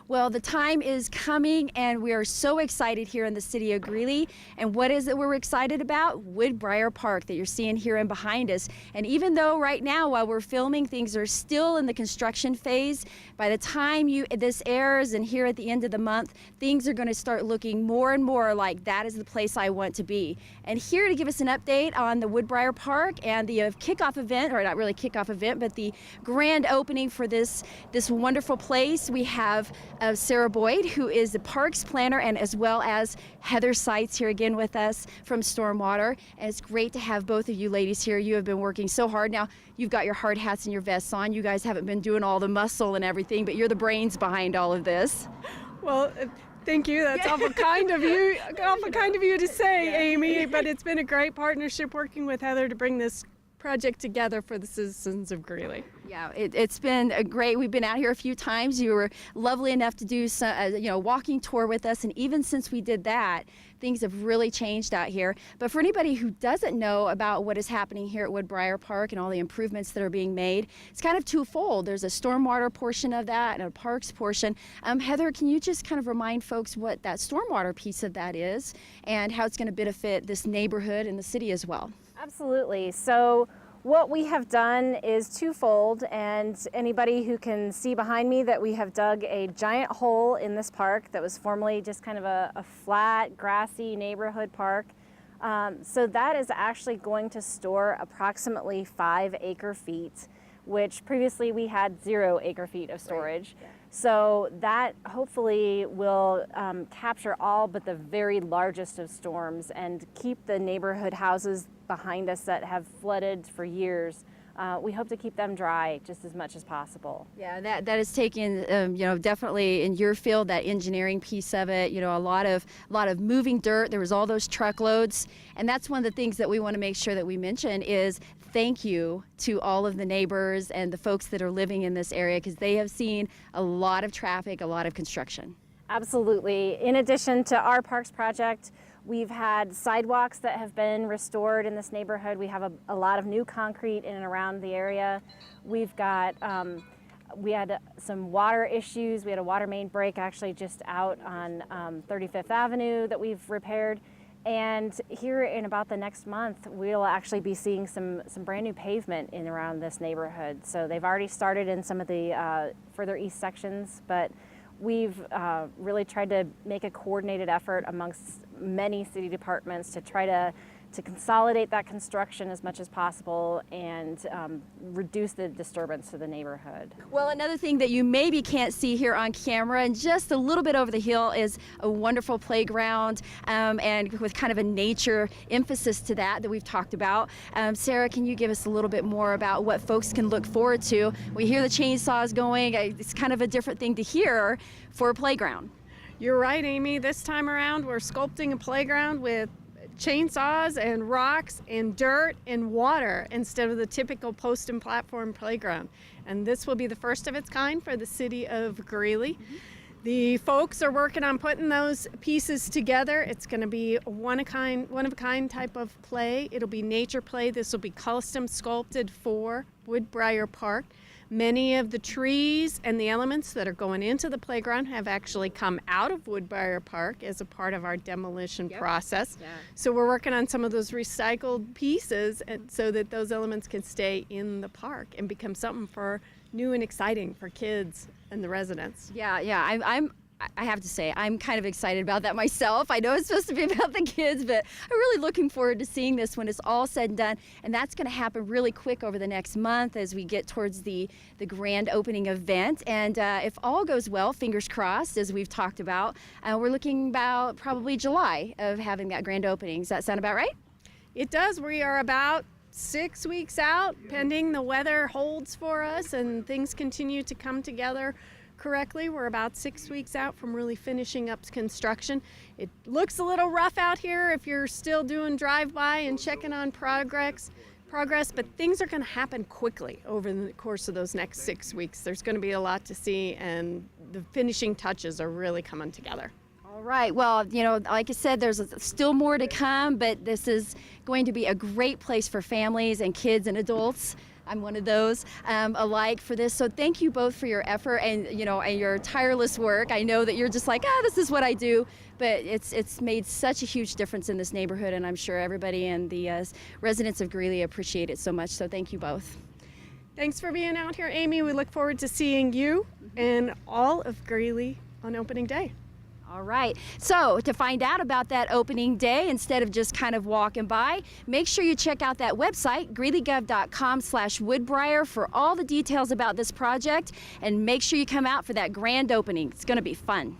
Well, the time is coming, and we are so excited here in the city of Greeley. And what is it we're excited about? Woodbriar Park that you're seeing here and behind us. And even though right now, while we're filming, things are still in the construction phase, by the time this airs and here at the end of the month, things are going to start looking more and more like that is the place I want to be. And here to give us an update on the Woodbriar Park and the kickoff event, or not really kickoff event, but the grand opening for this wonderful place, we have Sarah Boyd, who is the parks planner, and as well as Heather SEITZ here again with us from STORMWATER. And it's great to have both of you ladies here. You have been working so hard. Now, you've got your hard hats and your vests on. You guys haven't been doing all the muscle and everything, but you're the brains behind all of this. Well, thank you. That's awful kind of you. Awful kind of you to say, AIMEE. But it's been a great partnership working with Heather to bring this project together for the citizens of Greeley. Yeah, it's been great. We've been out here a few times. You were lovely enough to do some, walking tour with us, and even since we did that, things have really changed out here. But for anybody who doesn't know about what is happening here at Woodbriar Park and all the improvements that are being made, it's kind of twofold. There's a stormwater portion of that and a parks portion. Heather, can you just kind of remind folks what that stormwater piece of that is and how it's going to benefit this neighborhood and the city as well? Absolutely. So what we have done is twofold, and anybody who can see behind me that we have dug a giant hole in this park that was formerly just kind of a flat, grassy neighborhood park. So that is actually going to store approximately 5 acre-feet, which previously we had 0 acre-feet of storage. Right. Yeah. So that hopefully will capture all but the very largest of storms and keep the neighborhood houses behind us that have flooded for years. We hope to keep them dry just as much as possible. Yeah, that is taken, definitely in your field, that engineering piece of it. A lot of moving dirt. There was all those truckloads, and that's one of the things that we want to make sure that we mention is thank you to all of the neighbors and the folks that are living in this area, because they have seen a lot of traffic, a lot of construction. Absolutely. In addition to our parks project, we've had sidewalks that have been restored in this neighborhood. We have a lot of new concrete in and around the area. We've got, we had some water issues. We had a water main break actually just out on 35th Avenue that we've repaired. And here in about the next month, we'll actually be seeing some brand new pavement in around this neighborhood. So they've already started in some of the further east sections, but we've really tried to make a coordinated effort amongst many city departments to try to consolidate that construction as much as possible and reduce the disturbance to the neighborhood. Well, another thing that you maybe can't see here on camera and just a little bit over the hill is a wonderful playground and with kind of a nature emphasis to that we've talked about. Sarah, can you give us a little bit more about what folks can look forward to? We hear the chainsaws going. It's kind of a different thing to hear for a playground. You're right, AIMEE. This time around, we're sculpting a playground with chainsaws and rocks and dirt and water instead of the typical post and platform playground. And this will be the first of its kind for the city of Greeley. Mm-hmm. The folks are working on putting those pieces together. It's going to be one of a kind type of play. It'll be nature play. This will be custom sculpted for Woodbriar Park. Many of the trees and the elements that are going into the playground have actually come out of Woodbriar Park as a part of our demolition process. Yeah. So we're working on some of those recycled pieces so that those elements can stay in the park and become something for new and exciting for kids and the residents. Yeah. I have to say, I'm kind of excited about that myself. I know it's supposed to be about the kids, but I'm really looking forward to seeing this when it's all said and done. And that's going to happen really quick over the next month as we get towards the grand opening event. And if all goes well, fingers crossed, as we've talked about, we're looking about probably July of having that grand opening. Does that sound about right? It does. We are about 6 weeks out, pending the weather holds for us and things continue to come together correctly. We're about 6 weeks out from really finishing up construction. It looks a little rough out here if you're still doing drive-by and checking on progress, but things are going to happen quickly over the course of those next 6 weeks. There's going to be a lot to see, and the finishing touches are really coming together. All right. Well, like I said, there's still more to come, but this is going to be a great place for families and kids and adults I'm one of those alike for this. So thank you both for your effort and and your tireless work. I know that you're just like, this is what I do, but it's made such a huge difference in this neighborhood, and I'm sure everybody and the residents of Greeley appreciate it so much. So thank you both. Thanks for being out here, Amy. We look forward to seeing you and all of Greeley on opening day. All right, so to find out about that opening day, instead of just kind of walking by, make sure you check out that website, greeleygov.com/Woodbriar, for all the details about this project, and make sure you come out for that grand opening. It's going to be fun.